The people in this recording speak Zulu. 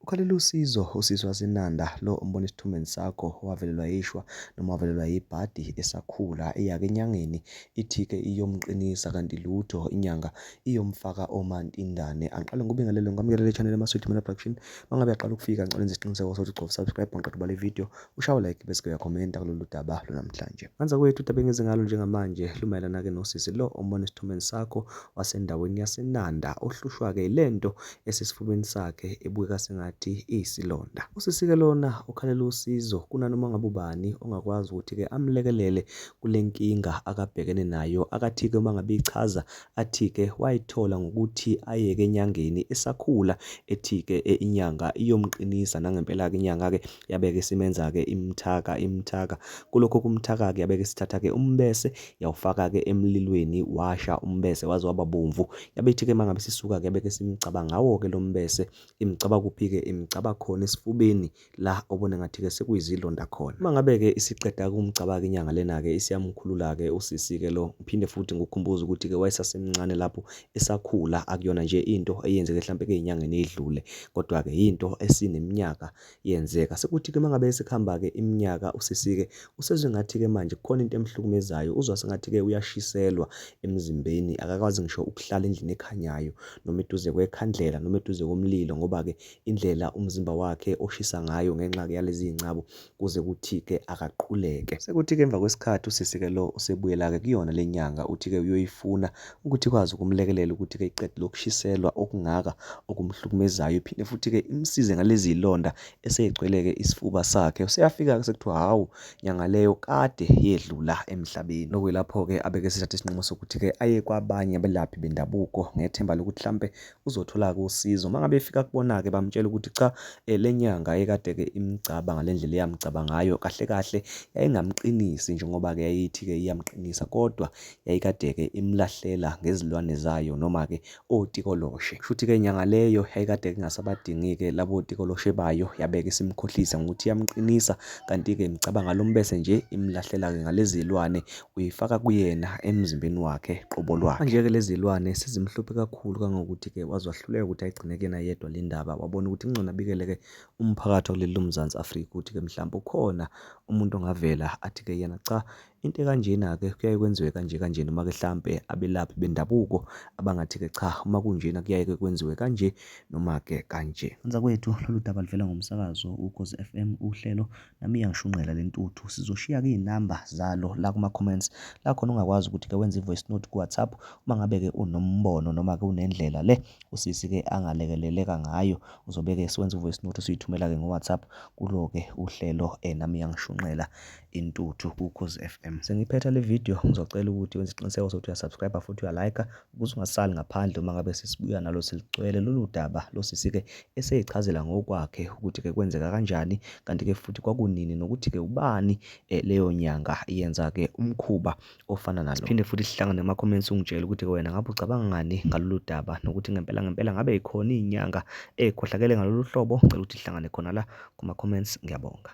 Ukhalela usizo usisi waseNanda lo umbona esithumeni sakho wavelelwa yishwa noma wavelelwa yibhadi esakhula eyake enyangeni ithi-ke iyomqinisa kanti lutho inyanga iyomfaka omantindane. Angiqale ngobingelele ngamukela le channel yaMaSweet Mana Production. Mangabe yaqala ukufika ngicela ngenze isiqiniseko sokuthi ugcoba subscribe ngiqeda ubale video ushaye like bese uyakhomenta kulolu daba lwanamhlanje. Kanza kwethu udaba engize ngalo njengamanje lumayelana-ke nosisi lo umbona esithumeni sakho wasendaweni yaseNanda ohlushwa-ke lento esesifubeni sakhe ebukeka sengathi isilonda. Usisi-ke lona ukhalela usizo kunanoma ngabe ubani ongakwazi ukuthi-ke amlekelele kule nkinga akabhekene nayo. Akathi-ke uma ngabe ichaza athi-ke wayithola ngokuthi ayeke enyangeni esakhula ethi-ke inyanga iyomqinisa nangempela-ke inyanga-ke yabeke simenza-ke imthaka kulokho kumthaka-ke yabeke sithatha-ke umbese yawufaka-ke emlilweni washa umbese waze waba bomvu. Yabethi-ke mangabe sisuka-ke yabeke simcaba ngawo-ke lo mbese imcaba kuphi-ke imcaba khona esifubeni la obone ngathi-ke sekuyizilonda khona. Mangabe-ke isiqeda kumcaba-ke inyanga lena-ke isiyamkhulula-ke usisi-ke lo ngiphinde futhi ngikukhumbuze ukuthi-ke wayesasemncane lapho esakhula akuyona nje into eyenzeke mhlampe ey'nyangeni ey'dlule kodwa-ke into esineminyaka yenzeka. Sekuthi-ke mangabe sekuhamba-ke iminyaka usisi-ke usezwe ngathi-ke manje kukhona into emhlukumezayo uzwa sengathi-ke uyashiselwa emzimbeni akakwazi ngisho ukuhlala endlini ekhanyayo noma eduze kwekhandlela noma eduze komlilo ngoba-ke indlela umzimba wakhe oshisa ngayo ngenxa-ke yalezi iy'ncabo kuze kuthi-ke akaquleke. Sekuthi-ke emva kwesikhathi usisi-ke lo usebuyela-ke kuyona le nyanga uthi-ke uyoyifuna ukuthi ikwazi ukumlekelela ukuthi-ke iqede lokushiselwa okungaka okumhlukumezayo iphinde futhi-ke imsize ngalezi y'londa esey'gcwele-ke isifuba sakhe. Useyafika-ke sekuthiwa hawu nyanga leyo kade yedlula emhlabeni. Nokuyilapho-ke abeke sesithatha isinqumo sokuthi-ke aye kwabanye abelaphi bendabuko ngethemba lokuthi mhlampe uzothola-ke usizo. Mangabe efika kubona-ke bamtshela ukuthi cha le nyanga ekade-ke imcaba ngale ndlela eyamcaba ngayo kahle kahle yayingamqinisi njengoba-ke yayithi-ke iyamqinisa kodwa yayikade-ke imlahlela ngezilwane zayo noma-ke otikoloshe. Kushuthi-ke inyanga leyo yayikade-ke ingasabadingi-ke labo otikoloshe bayo yabeke simkhohlisa ngokuthi iyamqinisa kanti-ke imcaba ngalo mbese nje imlahlela-ke ngalezi y'lwane uyifaka kuyena emzimbeni wakhe qobo lwakhe. Manje-ke lezi y'lwane sezimhluphe kakhulu kangangokuthi-ke waze wahluleka ukuthi ayigcine kuyena yedwa le ndaba wabona ukuthi kungcono abikele-ke umphakathi wakuleli Mzansi Afrika ukuthi-ke mhlawumbe ukhona umuntu ongavela athi-ke yena cha into ekanjena-ke kuyaye kwenziwe kanje noma-ke mhlampe abelaphi bendabuko abangathi-ke cha uma kunjena kuyaye-ke kwenziwe kanje noma-ke kanje. Kanza kwethu lolu daba livela ngomsakazo Ukhozi FM uhlelo nami iyangishunqela le ntuthu sizoshiya-ke iy'namba zalo la kuma-comments la khona ungakwazi ukuthi-ke wenze i-voice note ku-WhatsApp uma ngabe-ke unombono noma-ke unendlela le usisi-ke angalekeleleka ngayo uzobe-ke siwenza i-voice note usuyithumela-ke ngo-WhatsApp kulo-ke uhlelo nami iyangishunqela intuthu ku-Ukhozi FM. Sengiphetha le video ngizocela ukuthi wenze isiqiniseko sokuthi uyasubscribe futhi uyalayika ukuze ungasali ngaphandle uma ngabe sesibuya nalo seligcwele lolu daba lo sisi-ke esey'chazela ngokwakhe ukuthi-ke kwenzeka kanjani kanti-ke futhi kwakunini nokuthi-ke ubani leyo nyanga yenza-ke umkhuba ofana nalo. Siphinde futhi sihlangane ema-comments ungitshela ukuthi wena ngabe ucabanga ngani ngalolu daba nokuthi ngempela ngabe yikhona iy'nyanga ey'khohlakele ngalolu hlobo. Ngicela ukuthi sihlangane khona la kuma-comments. Ngiyabonga.